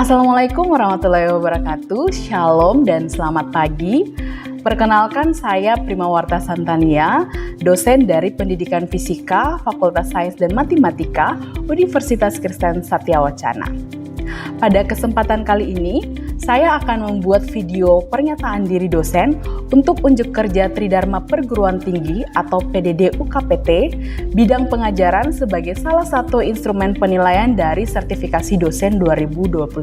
Assalamualaikum warahmatullahi wabarakatuh. Shalom dan selamat pagi. Perkenalkan, saya Primawarta Santania, dosen dari Pendidikan Fisika, Fakultas Sains dan Matematika, Universitas Kristen Satyawacana. Pada kesempatan kali ini, saya akan membuat video pernyataan diri dosen untuk unjuk kerja Tridharma Perguruan Tinggi atau PDD UKPT, bidang pengajaran sebagai salah satu instrumen penilaian dari sertifikasi dosen 2025.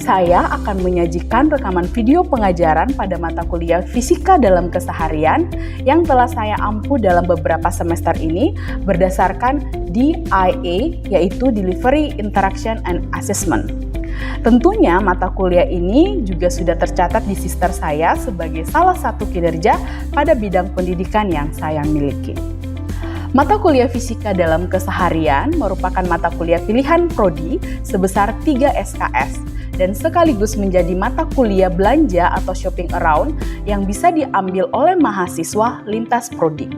Saya akan menyajikan rekaman video pengajaran pada mata kuliah Fisika dalam Keseharian yang telah saya ampu dalam beberapa semester ini berdasarkan DIA, yaitu Delivery, Interaction, and Assessment. Tentunya mata kuliah ini juga sudah tercatat di sister saya sebagai salah satu kinerja pada bidang pendidikan yang saya miliki. Mata kuliah Fisika dalam Keseharian merupakan mata kuliah pilihan prodi sebesar 3 SKS dan sekaligus menjadi mata kuliah belanja atau shopping around yang bisa diambil oleh mahasiswa lintas prodi.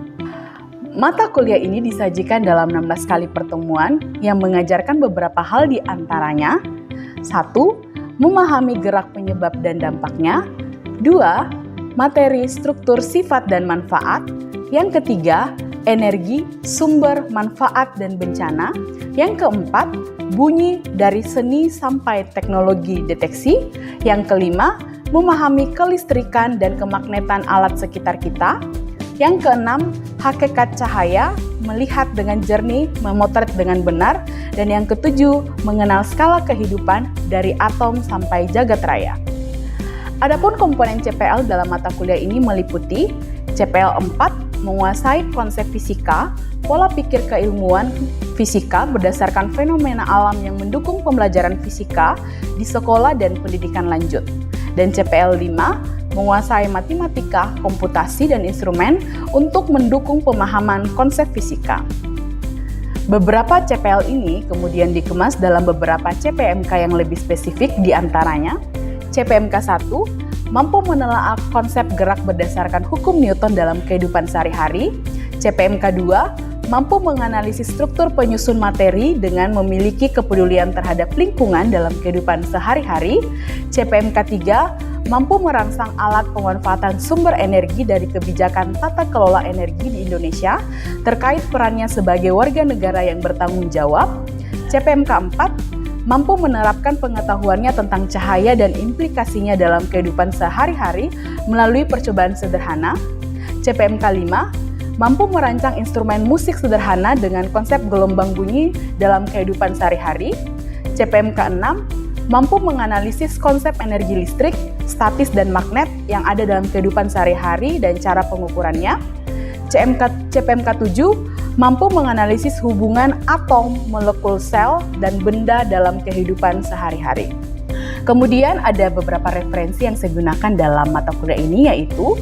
Mata kuliah ini disajikan dalam 16 kali pertemuan yang mengajarkan beberapa hal di antaranya: 1. Memahami gerak penyebab dan dampaknya. 2. Materi, struktur, sifat, dan manfaat. Yang ketiga, energi, sumber, manfaat, dan bencana. Yang keempat, bunyi dari seni sampai teknologi deteksi. Yang kelima, memahami kelistrikan dan kemagnetan alat sekitar kita. Yang keenam, hakikat cahaya, melihat dengan jernih, memotret dengan benar. Dan yang ketujuh, mengenal skala kehidupan dari atom sampai jagat raya. Adapun komponen CPL dalam mata kuliah ini meliputi CPL 4, menguasai konsep fisika, pola pikir keilmuan fisika berdasarkan fenomena alam yang mendukung pembelajaran fisika di sekolah dan pendidikan lanjut. Dan CPL 5, menguasai matematika, komputasi, dan instrumen untuk mendukung pemahaman konsep fisika. Beberapa CPL ini kemudian dikemas dalam beberapa CPMK yang lebih spesifik, di antaranya CPMK 1, mampu menelaah konsep gerak berdasarkan hukum Newton dalam kehidupan sehari-hari. CPMK 2, mampu menganalisis struktur penyusun materi dengan memiliki kepedulian terhadap lingkungan dalam kehidupan sehari-hari. CPMK 3, mampu merangsang alat pemanfaatan sumber energi dari kebijakan tata kelola energi di Indonesia terkait perannya sebagai warga negara yang bertanggung jawab. CPMK 4, mampu menerapkan pengetahuannya tentang cahaya dan implikasinya dalam kehidupan sehari-hari melalui percobaan sederhana. CPMK 5, mampu merancang instrumen musik sederhana dengan konsep gelombang bunyi dalam kehidupan sehari-hari. CPMK 6, mampu menganalisis konsep energi listrik, statis, dan magnet yang ada dalam kehidupan sehari-hari dan cara pengukurannya. CPMK 7, mampu menganalisis hubungan atom, molekul sel, dan benda dalam kehidupan sehari-hari. Kemudian ada beberapa referensi yang saya gunakan dalam mata kuliah ini, yaitu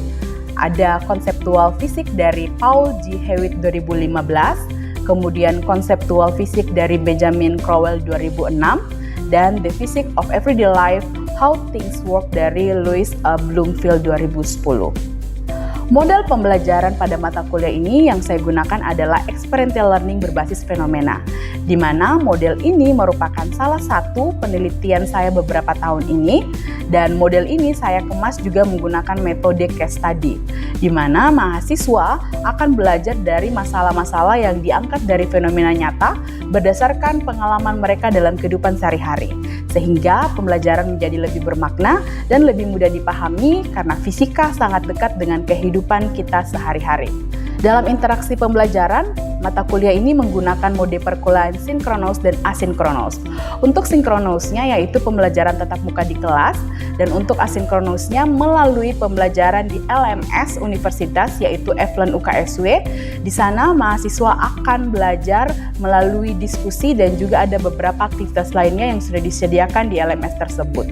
ada Konseptual Fisik dari Paul G. Hewitt 2015, kemudian Konseptual Fisik dari Benjamin Crowell 2006, dan The Physics of Everyday Life, How Things Work dari Louis Bloomfield 2010. Model pembelajaran pada mata kuliah ini yang saya gunakan adalah experiential learning berbasis fenomena, di mana model ini merupakan salah satu penelitian saya beberapa tahun ini, dan model ini saya kemas juga menggunakan metode case study, di mana mahasiswa akan belajar dari masalah-masalah yang diangkat dari fenomena nyata berdasarkan pengalaman mereka dalam kehidupan sehari-hari, sehingga pembelajaran menjadi lebih bermakna dan lebih mudah dipahami karena fisika sangat dekat dengan kehidupan kita sehari-hari. Dalam interaksi pembelajaran, mata kuliah ini menggunakan mode perkuliahan sinkronus dan asinkronus. Untuk sinkronusnya yaitu pembelajaran tatap muka di kelas, dan untuk asinkronusnya melalui pembelajaran di LMS Universitas yaitu Eflen UKSW. Di sana mahasiswa akan belajar melalui diskusi dan juga ada beberapa aktivitas lainnya yang sudah disediakan di LMS tersebut.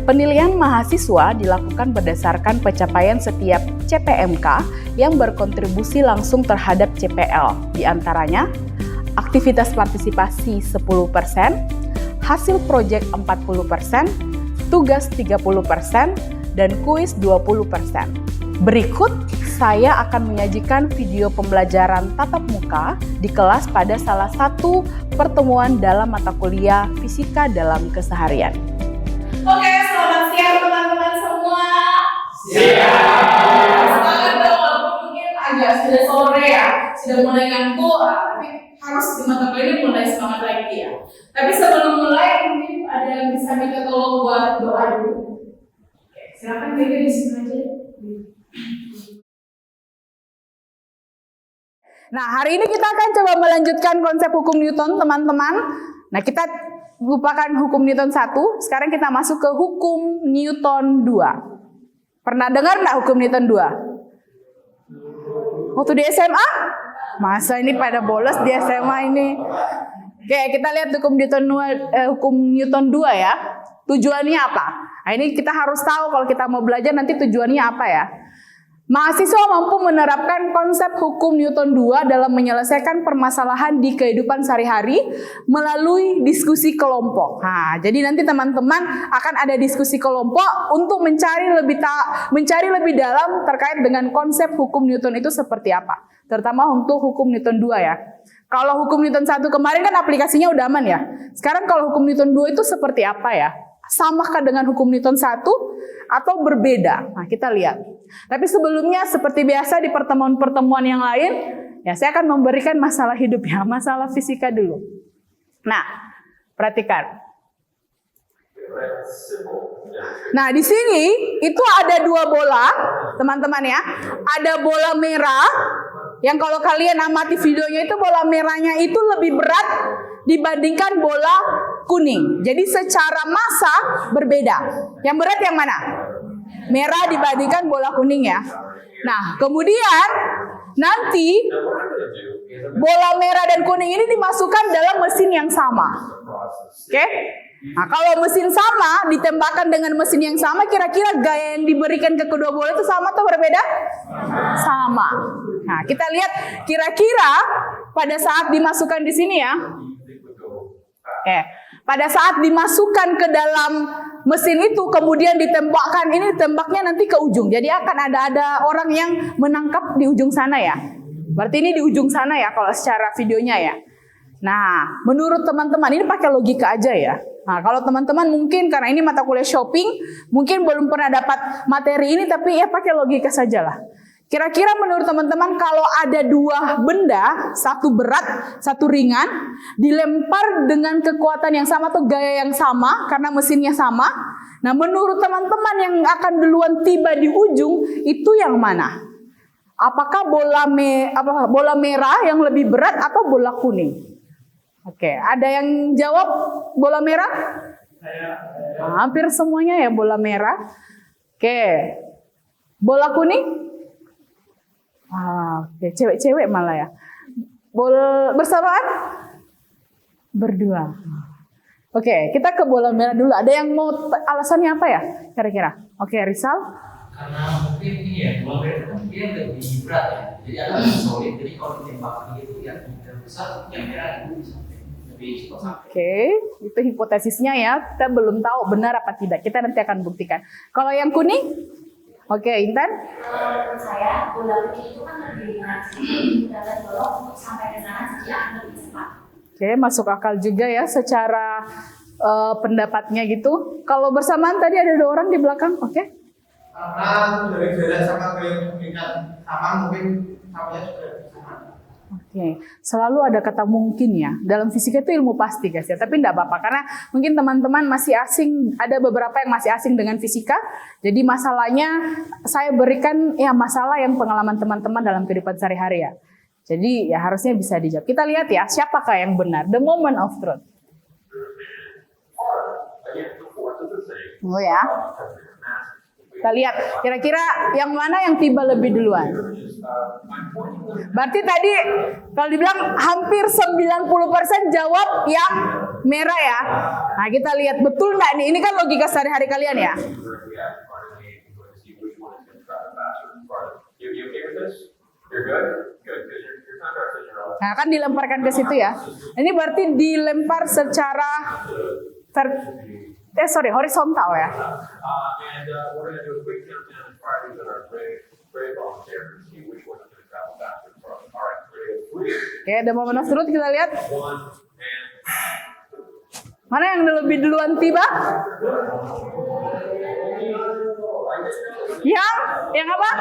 Penilaian mahasiswa dilakukan berdasarkan pencapaian setiap CPMK yang berkontribusi langsung terhadap CPL, di antaranya aktivitas partisipasi 10%, hasil proyek 40%, tugas 30%, dan kuis 20%. Berikut saya akan menyajikan video pembelajaran tatap muka di kelas pada salah satu pertemuan dalam mata kuliah Fisika dalam Keseharian. Oke, selamat siang teman-teman semua. Siang. Semangat dong, mungkin agak sudah sore ya, sudah mulai ngantuk, tapi harus di mata kuliah ini mulai semangat lagi ya. Tapi sebelum mulai, mungkin ada yang bisa minta tolong buat doa dulu. Oke, silakan di sini aja. Nah, hari ini kita akan coba melanjutkan konsep hukum Newton, teman-teman. Nah, kita lupakan hukum Newton 1, sekarang kita masuk ke hukum Newton 2. Pernah dengar nggak hukum Newton 2? Waktu di SMA? Masa ini pada bolos di SMA ini? Oke, kita lihat hukum Newton 2 ya. Tujuannya apa? Nah, ini kita harus tahu kalau kita mau belajar nanti tujuannya apa ya. Mahasiswa mampu menerapkan konsep hukum Newton 2 dalam menyelesaikan permasalahan di kehidupan sehari-hari melalui diskusi kelompok. Nah, jadi nanti teman-teman akan ada diskusi kelompok untuk mencari lebih dalam terkait dengan konsep hukum Newton itu seperti apa. Terutama untuk hukum Newton 2 ya. Kalau hukum Newton 1 kemarin kan aplikasinya udah aman ya. Sekarang kalau hukum Newton 2 itu seperti apa ya? Samakah dengan hukum Newton 1 atau berbeda? Nah, kita lihat. Tapi sebelumnya seperti biasa di pertemuan-pertemuan yang lain, ya saya akan memberikan masalah hidup ya, masalah fisika dulu. Nah, perhatikan. Nah, di sini itu ada dua bola, teman-teman ya. Ada bola merah, yang kalau kalian amati videonya itu bola merahnya itu lebih berat dibandingkan bola kuning. Jadi secara massa berbeda. Yang berat yang mana? Merah dibandingkan bola kuning ya. Nah, kemudian nanti bola merah dan kuning ini dimasukkan dalam mesin yang sama. Oke? Nah, kalau mesin sama ditembakkan dengan mesin yang sama, kira-kira gaya yang diberikan ke kedua bola itu sama atau berbeda? Sama. Nah, kita lihat kira-kira pada saat dimasukkan di sini ya. Oke. Pada saat dimasukkan ke dalam mesin itu kemudian ditembakkan, ini tembaknya nanti ke ujung. Jadi akan ada orang yang menangkap di ujung sana ya. Berarti ini di ujung sana ya kalau secara videonya ya. Nah, menurut teman-teman ini pakai logika aja ya. Nah, kalau teman-teman mungkin karena ini mata kuliah shopping, mungkin belum pernah dapat materi ini, tapi ya pakai logika sajalah. Kira-kira menurut teman-teman kalau ada dua benda, satu berat, satu ringan, dilempar dengan kekuatan yang sama atau gaya yang sama karena mesinnya sama. Nah, menurut teman-teman yang akan duluan tiba di ujung itu yang mana? Apakah bola merah yang lebih berat atau bola kuning? Oke, ada yang jawab bola merah? Hampir semuanya ya bola merah. Oke, bola kuning? Oke, cewek-cewek malah ya. Bersamaan? Berdua. Oke, kita ke bola merah dulu. Ada yang mau alasannya apa ya? Kira-kira. Oke, Rizal? Karena mungkin ini ya, bola merah kan dia lebih berat ya. Jadi agak solid. Jadi kalau ditembakkan gitu yang besar, yang merah itu bisa lebih cepat. Oke, itu hipotesisnya ya. Kita belum tahu benar apa tidak. Kita nanti akan buktikan. Kalau yang kuning? Oke, Intan? Menurut saya, bola kuning itu kan lebih ringan, jadi mudah terdorong untuk sampai ke sana, jadi akan lebih cepat. Oke, masuk akal juga ya secara pendapatnya gitu. Kalau bersamaan tadi ada dua orang di belakang, oke? Karena dari jarak sama gaya mengingat sama mungkin samanya juga sama. Oke, selalu ada kata mungkin ya. Dalam fisika itu ilmu pasti guys ya. Tapi enggak apa-apa karena mungkin teman-teman masih asing, ada beberapa yang masih asing dengan fisika. Jadi masalahnya saya berikan ya masalah yang pengalaman teman-teman dalam kehidupan sehari-hari ya. Jadi ya harusnya bisa dijawab. Kita lihat ya, siapakah yang benar? The moment of truth. Oh ya. Kita lihat, kira-kira yang mana yang tiba lebih duluan? Berarti tadi kalau dibilang hampir 90% jawab yang merah ya. Nah, kita lihat betul nggak nih? Ini kan logika sehari-hari kalian ya. Nah, kan dilemparkan ke situ ya. Ini berarti dilempar secara horizontal ya. Oke, ada momen of truth kita lihat. Mana yang lebih duluan tiba? Yang apa?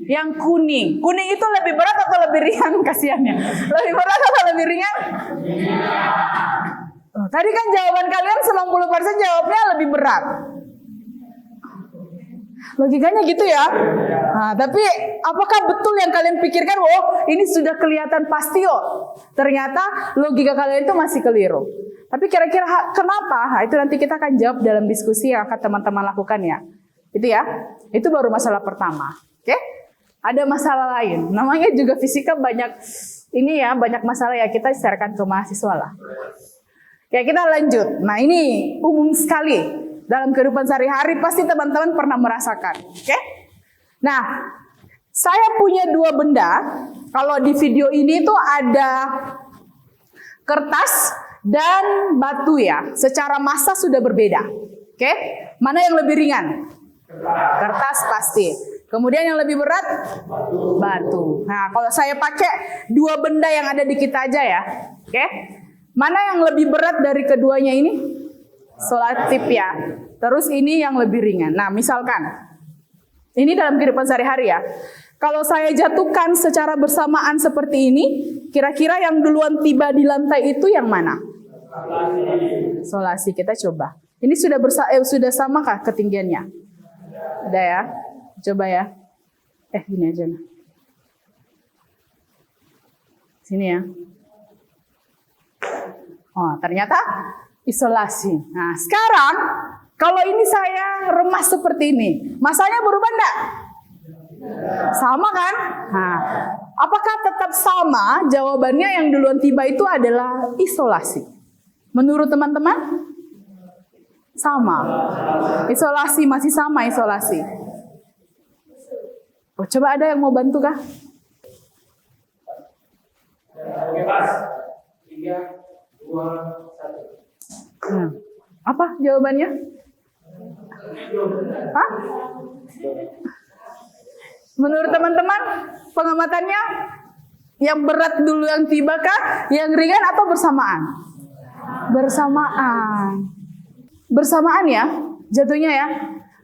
Yang kuning. Kuning itu lebih berat atau lebih ringan kasihannya? Lebih berat atau lebih ringan? Oh, tadi kan jawaban kalian 90% jawabnya lebih berat. Logikanya gitu ya. Nah, tapi apakah betul yang kalian pikirkan? Oh, ini sudah kelihatan pasti oh. Ternyata logika kalian itu masih keliru. Tapi kira-kira kenapa? Nah, itu nanti kita akan jawab dalam diskusi yang akan teman-teman lakukan ya. Itu ya. Itu baru masalah pertama. Oke? Ada masalah lain. Namanya juga fisika banyak ini ya, banyak masalah ya, kita sharekan ke mahasiswa lah. Ya, kita lanjut. Nah, ini umum sekali. Dalam kehidupan sehari-hari pasti teman-teman pernah merasakan. Oke? Nah, saya punya dua benda. Kalau di video ini tuh ada kertas dan batu ya. Secara massa sudah berbeda. Oke? Mana yang lebih ringan? Kertas pasti. Kemudian yang lebih berat? Batu. Nah, kalau saya pakai dua benda yang ada di kita aja ya. Oke? Mana yang lebih berat dari keduanya ini? Solatif ya. Terus ini yang lebih ringan. Nah, misalkan ini dalam kehidupan sehari-hari ya. Kalau saya jatuhkan secara bersamaan seperti ini, kira-kira yang duluan tiba di lantai itu yang mana? Solasi. Kita coba. Ini sudah sama kah ketinggiannya? Ada ya? Coba ya. Gini aja nah. Sini ya. Oh, ternyata isolasi. Nah, sekarang kalau ini saya remas seperti ini, masanya berubah enggak? Sama kan? Nah, apakah tetap sama? Jawabannya yang duluan tiba itu adalah isolasi. Menurut teman-teman? Sama. Isolasi masih sama isolasi. Oh, coba ada yang mau bantu kah? Oke, Mas. 3, 2, 1. Nah, apa jawabannya? Hah? Menurut teman-teman, pengamatannya yang berat dulu yang tiba kah? Yang ringan atau bersamaan? Bersamaan. Bersamaan ya, jatuhnya ya.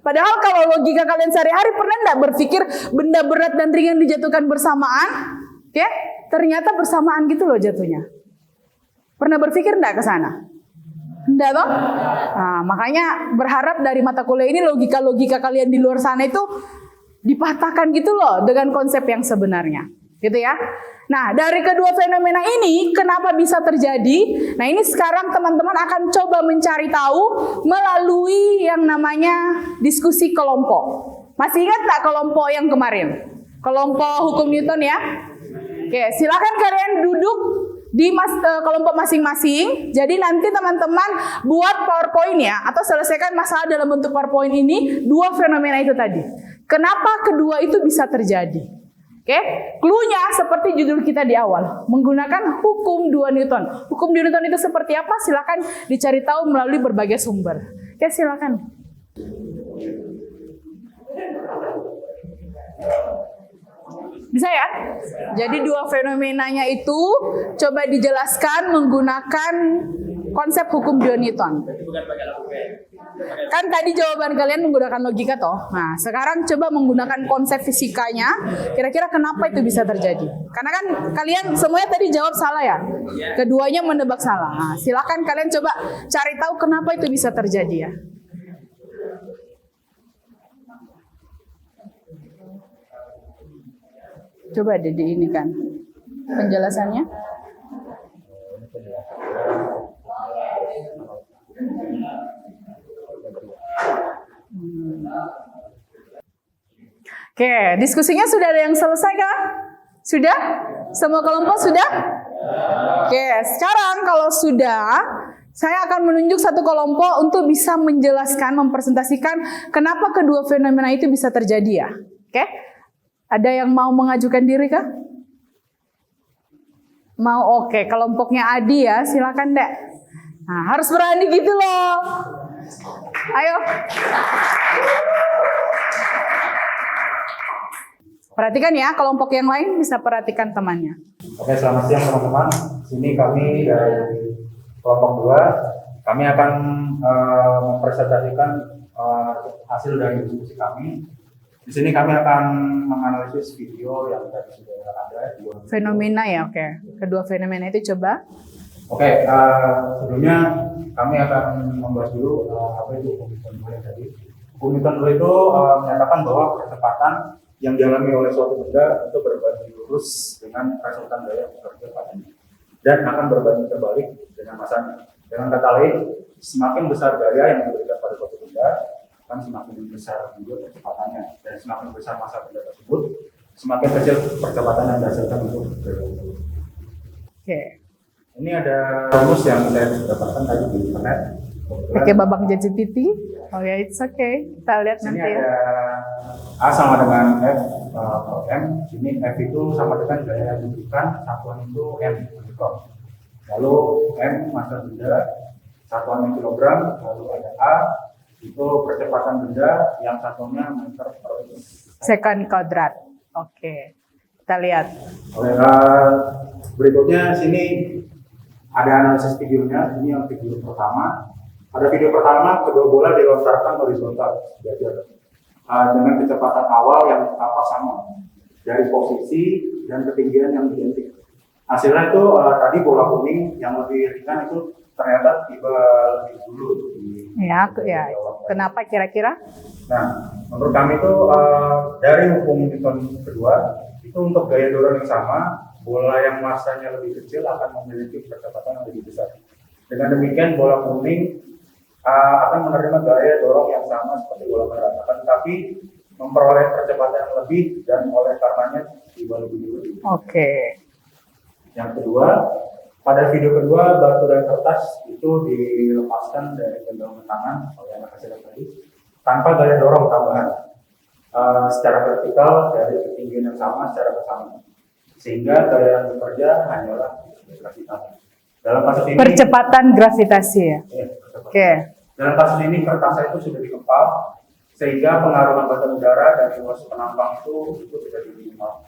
Padahal kalau logika kalian sehari-hari pernah enggak berpikir benda berat dan ringan dijatuhkan bersamaan? Oke? Ternyata bersamaan gitu loh jatuhnya. Pernah berpikir enggak ke sana? Enggak toh? Nah, makanya berharap dari mata kuliah ini logika-logika kalian di luar sana itu dipatahkan gitu loh dengan konsep yang sebenarnya. Gitu ya. Nah, dari kedua fenomena ini kenapa bisa terjadi? Nah, ini sekarang teman-teman akan coba mencari tahu melalui yang namanya diskusi kelompok. Masih ingat tak kelompok yang kemarin? Kelompok hukum Newton ya? Oke, silakan kalian duduk di kelompok masing-masing. Jadi nanti teman-teman buat PowerPoint ya, atau selesaikan masalah dalam bentuk PowerPoint ini dua fenomena itu tadi. Kenapa kedua itu bisa terjadi? Oke, clue-nya seperti judul kita di awal, menggunakan hukum 2 Newton. Hukum 2 Newton itu seperti apa? Silakan dicari tahu melalui berbagai sumber. Oke, silakan. Bisa ya? Jadi dua fenomenanya itu coba dijelaskan menggunakan konsep hukum 2 Newton. Kan tadi jawaban kalian menggunakan logika toh. Nah, sekarang coba menggunakan konsep fisikanya. Kira-kira kenapa itu bisa terjadi? Karena kan kalian semuanya tadi jawab salah ya. Keduanya menebak salah. Nah, silakan kalian coba cari tahu kenapa itu bisa terjadi ya. Coba deh ini kan penjelasannya. Oke, diskusinya sudah ada yang selesai kah? Sudah? Semua kelompok sudah? Oke, sekarang kalau sudah, saya akan menunjuk satu kelompok untuk bisa menjelaskan, mempresentasikan kenapa kedua fenomena itu bisa terjadi ya. Oke? Ada yang mau mengajukan diri kah? Mau? Oke, kelompoknya Adi ya, silakan Dek. Nah, harus berani gitu loh. Ayo. Perhatikan ya, kelompok yang lain bisa perhatikan temannya. Oke, selamat siang teman-teman. Sini kami dari kelompok 2. Kami akan mempresentasikan hasil dari diskusi kami. Di sini kami akan menganalisis video yang tadi sudah ada. Fenomena ya, oke. Kedua fenomena itu coba. Oke, sebelumnya kami akan membahas dulu apa itu hukum Newton dulu yang tadi. Hukum Newton dulu itu menyatakan bahwa percepatan yang dialami oleh suatu benda itu berbanding lurus dengan resultan gaya bekerja padanya dan akan berbanding terbalik dengan masanya. Dengan kata lain, semakin besar gaya yang diberikan pada suatu benda, akan semakin besar juga percepatannya, dan semakin besar masa benda tersebut, semakin kecil percepatan yang dihasilkan untuk gaya tersebut. Oke. Ini ada rumus yang saya dapatkan tadi di internet. Pakai babak ChatGPT. Oh ya, it's okay. Kita lihat Sini nanti ya. ada A sama dengan F M. Sini F itu sama dengan gaya yang diberikan, satuan itu M mikron. Lalu M massa benda, satuannya kilogram. Lalu ada A itu percepatan benda yang satuannya meter per Second kuadrat. Oke. Kita lihat. Oke, berikutnya sini ada analisis videonya. Ini yang video pertama. Pada video pertama, kedua bola dilontarkan horizontal dengan kecepatan awal yang apa sama dari posisi dan ketinggian yang identik. Hasilnya itu tadi bola kuning yang lebih ringan itu ternyata tiba lebih dulu. Ya, kenapa kira-kira? Nah, menurut kami itu dari hukum Newton kedua itu untuk gaya dorong yang sama, bola yang masanya lebih kecil akan memiliki percepatan yang lebih besar. Dengan demikian bola kuning akan menerima gaya dorong yang sama seperti bola merah, tetapi memperoleh percepatan yang lebih dan oleh karenanya tiba lebih dulu. Oke. Yang kedua, pada video kedua batu dan kertas itu dilepaskan dari genggaman tangan oleh anak kecil tadi tanpa gaya dorong tambahan secara vertikal dari ketinggian yang sama secara bersamaan, sehingga gaya yang bekerja hanyalah gravitasi. Dalam kasus ini Percepatan gravitasi ya. Oke. Dalam kasus ini kertas itu sudah dikepal sehingga pengaruh hambatan udara dari luas penampang itu tidak minimal.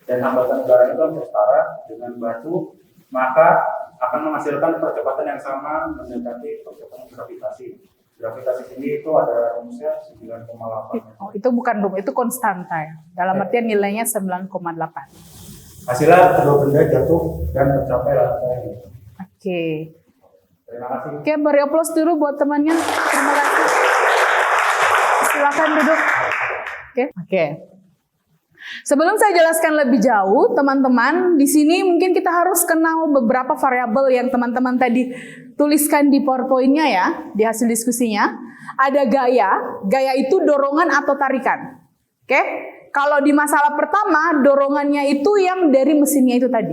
Dan hambatan udara itu setara dengan batu, maka akan menghasilkan percepatan yang sama mendekati percepatan gravitasi. Gravitasi ini itu ada rumusnya 9,8. Oh, itu bukan rumus, itu konstanta ya. Dalam artian nilainya 9,8. Hasilnya kedua benda jatuh dan tercapai lantai. Oke. Terima kasih. Oke, beri aplaus dulu buat temannya. Terima kasih. Silakan duduk. Oke. Sebelum saya jelaskan lebih jauh, teman-teman, di sini mungkin kita harus kenal beberapa variabel yang teman-teman tadi tuliskan di PowerPoint-nya ya, di hasil diskusinya. Ada gaya, gaya itu dorongan atau tarikan. Oke? Kalau di masalah pertama, dorongannya itu yang dari mesinnya itu tadi.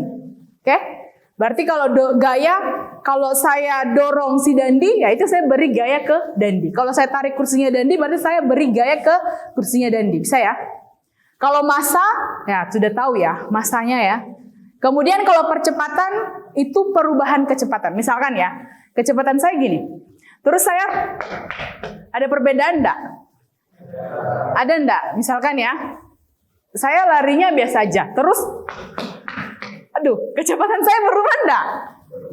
Oke? Berarti kalau gaya, kalau saya dorong si Dandi, ya itu saya beri gaya ke Dandi. Kalau saya tarik kursinya Dandi, berarti saya beri gaya ke kursinya Dandi. Bisa ya? Kalau massa, ya sudah tahu ya, massanya ya. Kemudian kalau percepatan, itu perubahan kecepatan. Misalkan ya, kecepatan saya gini. Terus saya, ada perbedaan enggak? Ada enggak? Misalkan ya, saya larinya biasa aja. Terus, aduh, kecepatan saya berubah enggak?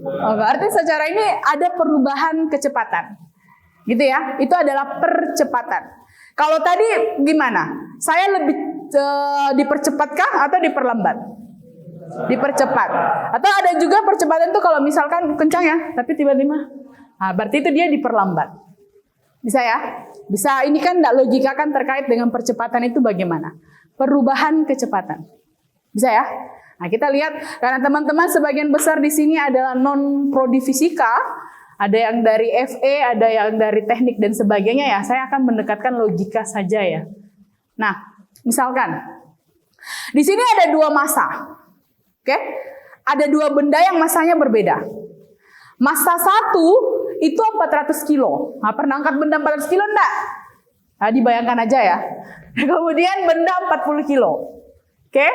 Oh, berarti secara ini ada perubahan kecepatan. Gitu ya, itu adalah percepatan. Kalau tadi gimana? Saya lebih dipercepatkah atau diperlambat? Dipercepat. Atau ada juga percepatan itu kalau misalkan kencang ya, tapi tiba-tiba, nah, berarti itu dia diperlambat. Bisa ya? Bisa, ini kan logika kan terkait dengan percepatan itu bagaimana? Perubahan kecepatan. Bisa ya? Nah, kita lihat karena teman-teman sebagian besar di sini adalah non-prodi fisika, ada yang dari FE, ada yang dari teknik dan sebagainya ya. Saya akan mendekatkan logika saja ya. Nah, misalkan di sini ada dua massa. Oke? Ada dua benda yang massanya berbeda. Massa satu itu 400 kilo. Nah, pernah angkat benda 400 kilo enggak? Nah, dibayangkan aja ya. Kemudian benda 40 kilo. Oke?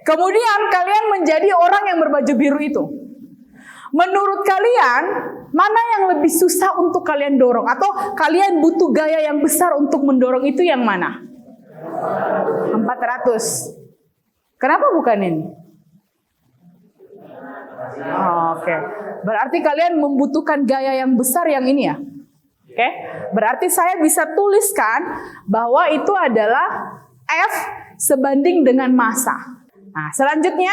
Kemudian kalian menjadi orang yang berbaju biru itu. Menurut kalian, mana yang lebih susah untuk kalian dorong? Atau kalian butuh gaya yang besar untuk mendorong itu yang mana? 400. Kenapa bukan ini? Oke. Berarti kalian membutuhkan gaya yang besar yang ini ya? Oke. Berarti saya bisa tuliskan bahwa itu adalah F sebanding dengan massa. Nah, selanjutnya,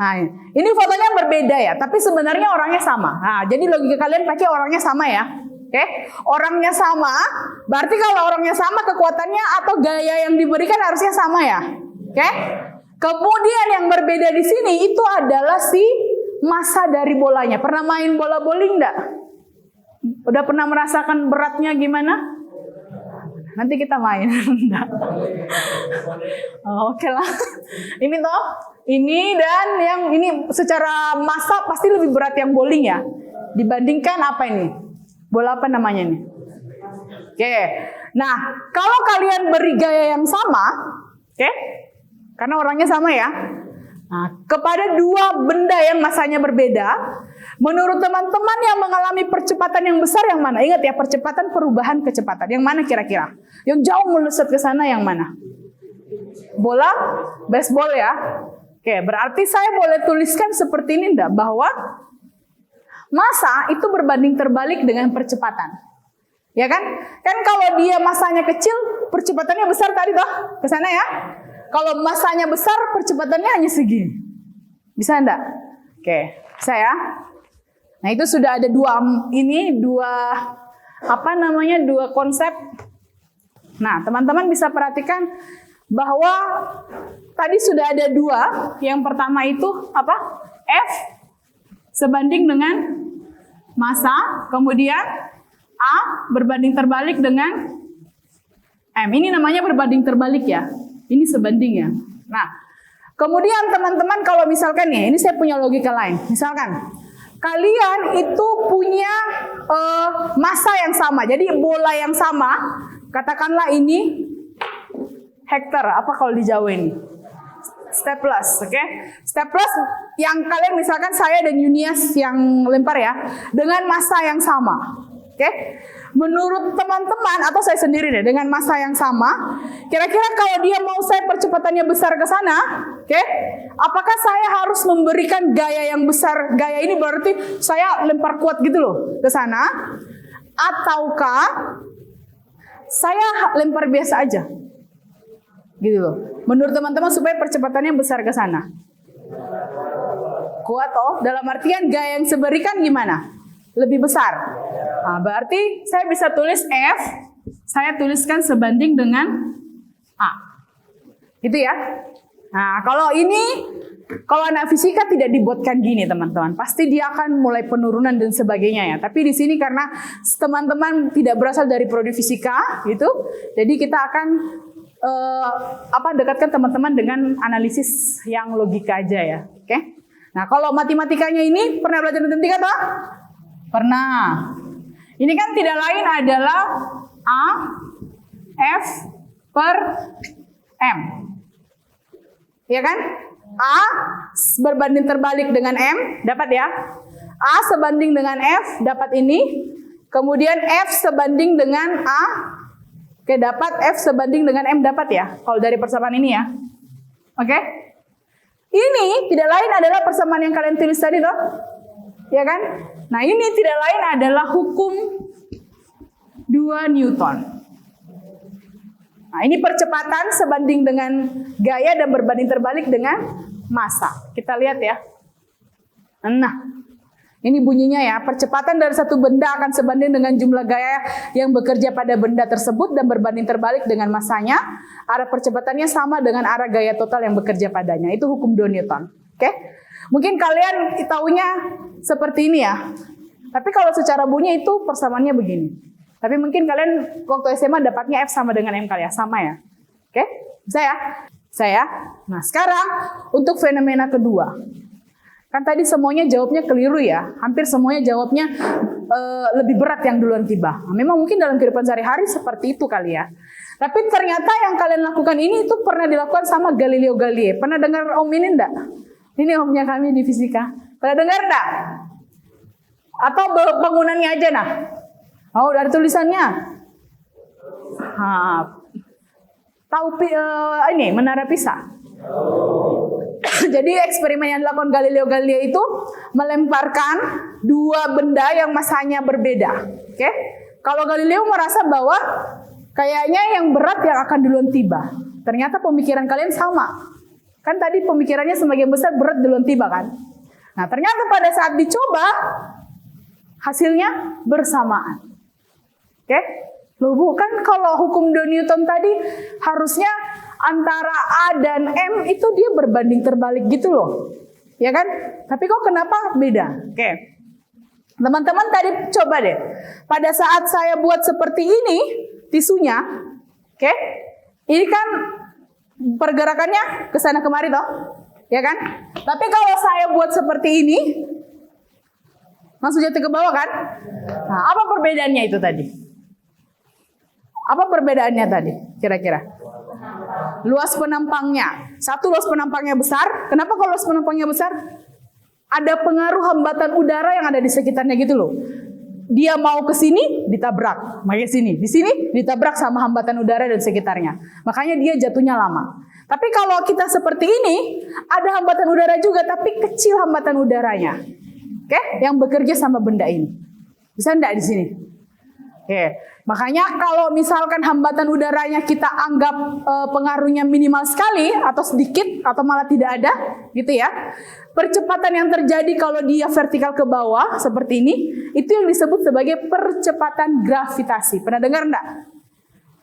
nah, ini fotonya berbeda ya, tapi sebenarnya orangnya sama. Nah, jadi logika kalian pakai orangnya sama ya. Oke, orangnya sama, berarti kalau orangnya sama kekuatannya atau gaya yang diberikan harusnya sama ya. Oke. Kemudian yang berbeda di sini itu adalah si massa dari bolanya. Pernah main bola bowling enggak? Udah pernah merasakan beratnya gimana? Nanti kita main. Oke lah. Ini toh, ini dan yang ini secara massa pasti lebih berat yang bowling ya. Dibandingkan apa ini? Bola apa namanya ini? Oke. Nah, kalau kalian beri gaya yang sama, oke? Karena orangnya sama ya. Nah, kepada dua benda yang massanya berbeda, menurut teman-teman yang mengalami percepatan yang besar yang mana? Ingat ya, percepatan perubahan kecepatan. Yang mana kira-kira? Yang jauh melesat ke sana yang mana? Bola baseball ya. Oke, berarti saya boleh tuliskan seperti ini enggak? Bahwa massa itu berbanding terbalik dengan percepatan. Ya kan? Kan kalau dia massanya kecil, percepatannya besar tadi toh? Ke sana ya. Kalau massanya besar, percepatannya hanya segini. Bisa enggak? Oke, bisa ya. Nah, itu sudah ada dua konsep. Nah, teman-teman bisa perhatikan bahwa tadi sudah ada dua. Yang pertama itu apa? F sebanding dengan massa, kemudian A berbanding terbalik dengan M. Ini namanya berbanding terbalik ya. Ini sebanding ya. Nah, kemudian teman-teman kalau misalkan nih, ini saya punya logika lain. Misalkan kalian itu punya massa yang sama, jadi bola yang sama. Katakanlah ini hektar. Apa kalau di Jawa ini? Staples, oke? Staples yang kalian misalkan saya dan Yunias yang lempar ya, dengan massa yang sama, oke? Menurut teman-teman atau saya sendiri deh dengan massa yang sama, kira-kira kalau dia mau saya percepatannya besar ke sana, oke? Apakah saya harus memberikan gaya yang besar? Gaya ini berarti saya lempar kuat gitu loh ke sana, ataukah saya lempar biasa aja? Gitu loh. Menurut teman-teman supaya percepatannya besar ke sana. Kuat toh? Dalam artian gaya yang seberikan gimana? Lebih besar. Nah, berarti saya bisa tulis F, saya tuliskan sebanding dengan A. Gitu ya. Nah, kalau anak fisika tidak dibuatkan gini teman-teman, pasti dia akan mulai penurunan dan sebagainya ya. Tapi di sini karena teman-teman tidak berasal dari prodi fisika, gitu, jadi kita akan dekatkan teman-teman dengan analisis yang logika aja ya. Oke? Nah, kalau matematikanya ini pernah belajar matematika toh? Pernah. Ini kan tidak lain adalah A F per M. Ya kan? A berbanding terbalik dengan M, dapat ya? A sebanding dengan F, dapat ini. Kemudian F sebanding dengan A, oke, dapat F sebanding dengan M, dapat ya? Kalau dari persamaan ini ya. Oke? Ini tidak lain adalah persamaan yang kalian tulis tadi toh? Ya kan? Nah, ini tidak lain adalah hukum 2 Newton. Nah, ini percepatan sebanding dengan gaya dan berbanding terbalik dengan massa. Kita lihat ya. Nah, ini bunyinya ya. Percepatan dari satu benda akan sebanding dengan jumlah gaya yang bekerja pada benda tersebut dan berbanding terbalik dengan massanya. Arah percepatannya sama dengan arah gaya total yang bekerja padanya. Itu hukum 2 Newton. Oke? Mungkin kalian tahunya seperti ini ya. Tapi kalau secara bunyi itu persamaannya begini. Tapi mungkin kalian waktu SMA dapatnya F sama dengan M kali ya, sama ya. Oke? Bisa ya? Bisa ya? Nah, sekarang untuk fenomena kedua. Kan tadi semuanya jawabnya keliru ya. Hampir semuanya jawabnya lebih berat yang duluan tiba. Nah, memang mungkin dalam kehidupan sehari-hari seperti itu kali ya. Tapi ternyata yang kalian lakukan ini itu pernah dilakukan sama Galileo Galilei. Pernah dengar om ini enggak? Ini omnya kami di fisika. Pernah dengar enggak? Atau bangunannya aja nah? Oh, dari tulisannya. Tahu ini Menara Pisa? Jadi eksperimen yang dilakukan Galileo Galilei itu melemparkan dua benda yang masanya berbeda. Oke? Kalau Galileo merasa bahwa kayaknya yang berat yang akan duluan tiba. Ternyata pemikiran kalian sama. Kan tadi pemikirannya sebagian besar berat duluan tiba kan? Nah, ternyata pada saat dicoba hasilnya bersamaan. Oke? Loh Bu, kan kalau hukum Newton tadi harusnya antara A dan M itu dia berbanding terbalik gitu loh. Ya kan? Tapi kok kenapa beda? Oke. Teman-teman tadi coba deh. Pada saat saya buat seperti ini, tisunya, oke? Ini kan pergerakannya ke sana kemari toh. Ya kan? Tapi kalau saya buat seperti ini, langsung jatuh ke bawah kan? Nah, apa perbedaannya itu tadi? Apa perbedaannya tadi kira-kira? Luas penampangnya. Satu, luas penampangnya besar. Kenapa kalau luas penampangnya besar? Ada pengaruh hambatan udara yang ada di sekitarnya gitu loh. Dia mau ke sini ditabrak, makanya sini. Di sini ditabrak sama hambatan udara dan sekitarnya. Makanya dia jatuhnya lama. Tapi kalau kita seperti ini, ada hambatan udara juga tapi kecil hambatan udaranya. Oke, yang bekerja sama benda ini. Bisa enggak di sini? Oke, makanya kalau misalkan hambatan udaranya kita anggap pengaruhnya minimal sekali atau sedikit atau malah tidak ada, gitu ya. Percepatan yang terjadi kalau dia vertikal ke bawah seperti ini, itu yang disebut sebagai percepatan gravitasi. Pernah dengar enggak?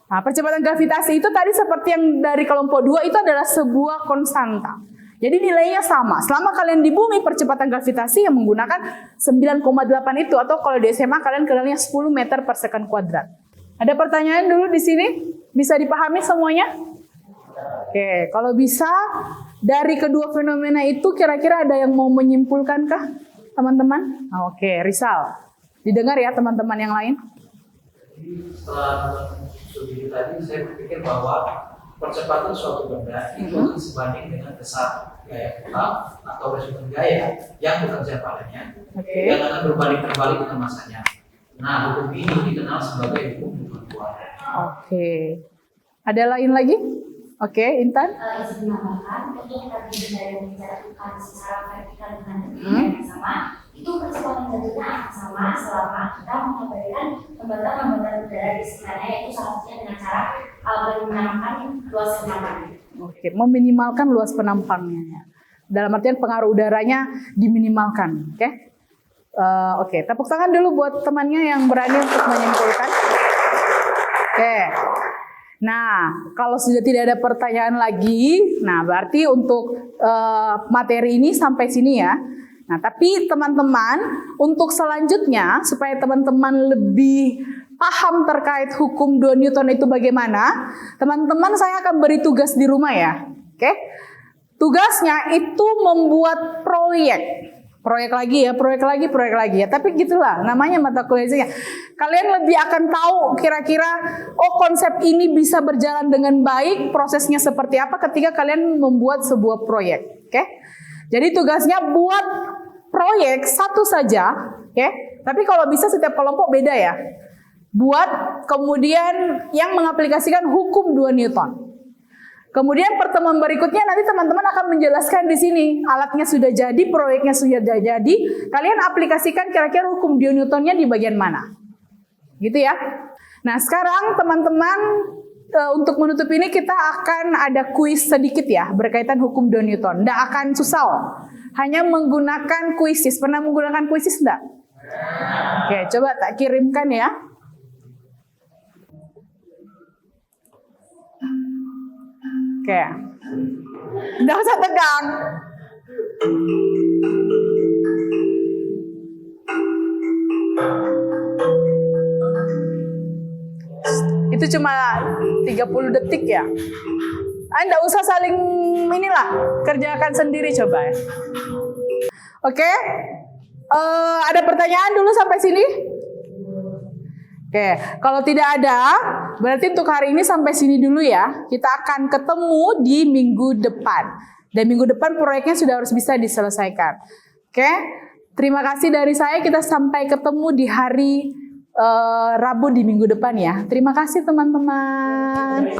Nah, percepatan gravitasi itu tadi seperti yang dari kelompok 2 itu adalah sebuah konstanta. Jadi nilainya sama. Selama kalian di bumi, percepatan gravitasi yang menggunakan 9,8 itu, atau kalau di SMA kalian kenalnya 10 meter per second kuadrat. Ada pertanyaan dulu di sini? Bisa dipahami semuanya? Oke, kalau bisa dari kedua fenomena itu kira-kira ada yang mau menyimpulkan kah, teman-teman? Oke, Rizal. Didengar ya teman-teman yang lain? Jadi setelah studi tadi saya berpikir bahwa percepatan suatu benda itu akan sebanding dengan besar gaya putar atau resonans gaya yang bekerja padanya, yang akan berbanding terbalik dengan masanya. Nah, hukum ini dikenal sebagai hukum Newton kuat. Oke. Ada lain lagi? Oke, Intan? Izin menambahkan, untuk tadi benda yang dijatuhkan secara vertikal dengan ketinggian yang sama, itu percepatan jatuhnya akan sama selama kita mengabaikan hambatan udara di sekitarnya, yaitu salah satunya dengan cara meminimalkan luas penampangnya. Oke, meminimalkan luas penampangnya. Ya. Dalam artian pengaruh udaranya diminimalkan. Oke, oke. Tepuk tangan dulu buat temannya yang berani untuk menyimpulkan. Oke. Nah, kalau sudah tidak ada pertanyaan lagi, nah berarti untuk materi ini sampai sini ya. Nah, tapi teman-teman, untuk selanjutnya supaya teman-teman lebih paham terkait hukum 2 Newton itu bagaimana, teman-teman saya akan beri tugas di rumah ya. Oke? Tugasnya itu membuat proyek. Proyek lagi ya, proyek lagi ya. Tapi gitulah, namanya mata kuliahnya. Kalian lebih akan tahu kira-kira, oh konsep ini bisa berjalan dengan baik, prosesnya seperti apa ketika kalian membuat sebuah proyek. Oke? Jadi tugasnya buat proyek satu saja, oke? Tapi kalau bisa setiap kelompok beda ya. Buat kemudian yang mengaplikasikan hukum 2 Newton. Kemudian pertemuan berikutnya nanti teman-teman akan menjelaskan di sini. Alatnya sudah jadi, proyeknya sudah jadi. Kalian aplikasikan kira-kira hukum 2 Newtonnya di bagian mana. Gitu ya. Nah sekarang teman-teman untuk menutup ini kita akan ada kuis sedikit ya berkaitan hukum 2 Newton. Nggak akan susah. Hanya menggunakan kuisis. Pernah menggunakan kuisis enggak? Oke, coba tak kirimkan ya. Oke. Nggak usah tegang. Itu cuma 30 detik ya. Anda usah saling inilah, kerjakan sendiri coba ya. Oke. Ada pertanyaan dulu sampai sini? Oke, kalau tidak ada, berarti untuk hari ini sampai sini dulu ya. Kita akan ketemu di minggu depan. Dan minggu depan proyeknya sudah harus bisa diselesaikan. Oke, terima kasih dari saya. Kita sampai ketemu di hari Rabu di minggu depan ya. Terima kasih teman-teman.